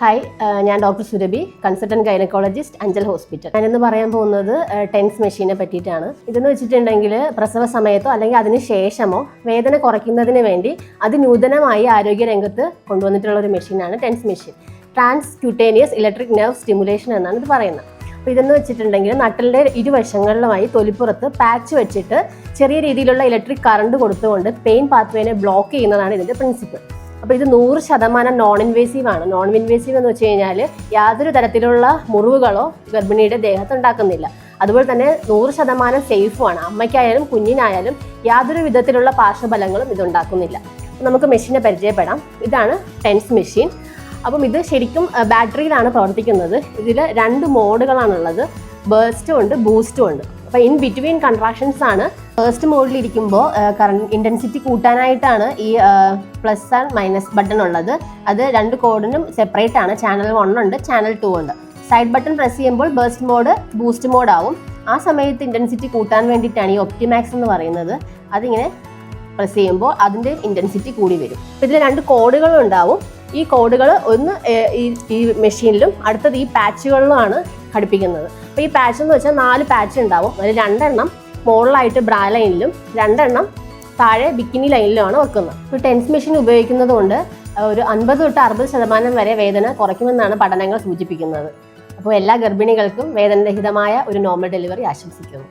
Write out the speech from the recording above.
Hi, ഞാൻ doctor Surabhi, consultant gynaecologist, Anchal hospital. ഞാനിന്ന് പറയാൻ പോകുന്നത് ടെൻസ് മെഷീനെ പറ്റിയിട്ടാണ്. ഇതെന്ന് വെച്ചിട്ടുണ്ടെങ്കിൽ പ്രസവ സമയത്തോ അല്ലെങ്കിൽ അതിന് ശേഷമോ വേദന കുറയ്ക്കുന്നതിന് വേണ്ടി അതിനൂതനമായി ആരോഗ്യരംഗത്ത് കൊണ്ടുവന്നിട്ടുള്ള ഒരു മെഷീനാണ് TENS machine. Transcutaneous electric nerve stimulation എന്നാണ് ഇത് പറയുന്നത്. അപ്പോൾ ഇതെന്ന് വെച്ചിട്ടുണ്ടെങ്കിൽ നട്ടലിൻ്റെ ഇരുവശങ്ങളിലുമായി തൊലിപ്പുറത്ത് പാച്ച് വെച്ചിട്ട് ചെറിയ രീതിയിലുള്ള ഇലക്ട്രിക് കറണ്ട് കൊടുത്തുകൊണ്ട് പെയിൻ പാത്വേനെ ബ്ലോക്ക് ചെയ്യുന്നതാണ് ഇതിൻ്റെ പ്രിൻസിപ്പിൾ. അപ്പോൾ ഇത് 100% നോൺ ഇൻവേസീവ് ആണ്. നോൺ ഇൻവേസീവ് എന്ന് വെച്ച് കഴിഞ്ഞാൽ യാതൊരു തരത്തിലുള്ള മുറിവുകളോ ഗർഭിണിയുടെ ദേഹത്ത് ഉണ്ടാക്കുന്നില്ല. അതുപോലെ തന്നെ 100% സേഫുമാണ്. അമ്മയ്ക്കായാലും കുഞ്ഞിനായാലും യാതൊരു വിധത്തിലുള്ള പാർശ്വഫലങ്ങളും ഇതുണ്ടാക്കുന്നില്ല. നമുക്ക് മെഷീനെ പരിചയപ്പെടാം. ഇതാണ് ടെൻസ് മെഷീൻ. അപ്പം ഇത് ശരിക്കും ബാറ്ററിയിലാണ് പ്രവർത്തിക്കുന്നത്. ഇതിൽ 2 മോഡുകളാണുള്ളത്, ബേസ്റ്റും ഉണ്ട്, ബൂസ്റ്റും ഉണ്ട്. അപ്പോൾ ഇൻ ബിറ്റ്വീൻ കൺട്രാക്ഷൻസ് ആണ്. ഫസ്റ്റ് മോഡിലിരിക്കുമ്പോൾ കറണ്ട് ഇൻറ്റൻസിറ്റി കൂട്ടാനായിട്ടാണ് ഈ പ്ലസ് ആൻഡ് മൈനസ് ബട്ടൺ ഉള്ളത്. അത് 2 കോഡിനും സെപ്പറേറ്റ് ആണ്. ചാനൽ 1 ഉണ്ട്, ചാനൽ 2 ഉണ്ട്. സൈഡ് ബട്ടൺ പ്രസ് ചെയ്യുമ്പോൾ ബേസ്റ്റ് മോഡ് ബൂസ്റ്റ് മോഡ് ആവും. ആ സമയത്ത് ഇൻറ്റൻസിറ്റി കൂട്ടാൻ വേണ്ടിയിട്ടാണ് ഈ ഒപ്റ്റിമാക്സ് എന്ന് പറയുന്നത്. അതിങ്ങനെ പ്രസ് ചെയ്യുമ്പോൾ അതിൻ്റെ ഇൻറ്റൻസിറ്റി കൂടി വരും. ഇതിൽ 2 കോഡുകളും ഉണ്ടാവും. ഈ കോഡുകൾ ഒന്ന് ഈ മെഷീനിലും അടുത്തത് ഈ പാച്ചുകളിലുമാണ് ഘടിപ്പിക്കുന്നത്. അപ്പോൾ ഈ പാച്ച് എന്ന് വെച്ചാൽ 4 പാച്ച് ഉണ്ടാവും. അതിൽ 2 എണ്ണം മുകളിലായിട്ട് ബ്രാ ലൈനിലും 2 എണ്ണം താഴെ ബിക്കിനി ലൈനിലുമാണ് വെക്കുന്നത്. ഇപ്പോൾ ടെൻസ് മെഷീൻ ഉപയോഗിക്കുന്നത് കൊണ്ട് ഒരു 50 തൊട്ട് 60% വരെ വേദന കുറയ്ക്കുമെന്നാണ് പഠനങ്ങൾ സൂചിപ്പിക്കുന്നത്. അപ്പോൾ എല്ലാ ഗർഭിണികൾക്കും വേദനരഹിതമായ ഒരു നോർമൽ ഡെലിവറി ആശംസിക്കുന്നു.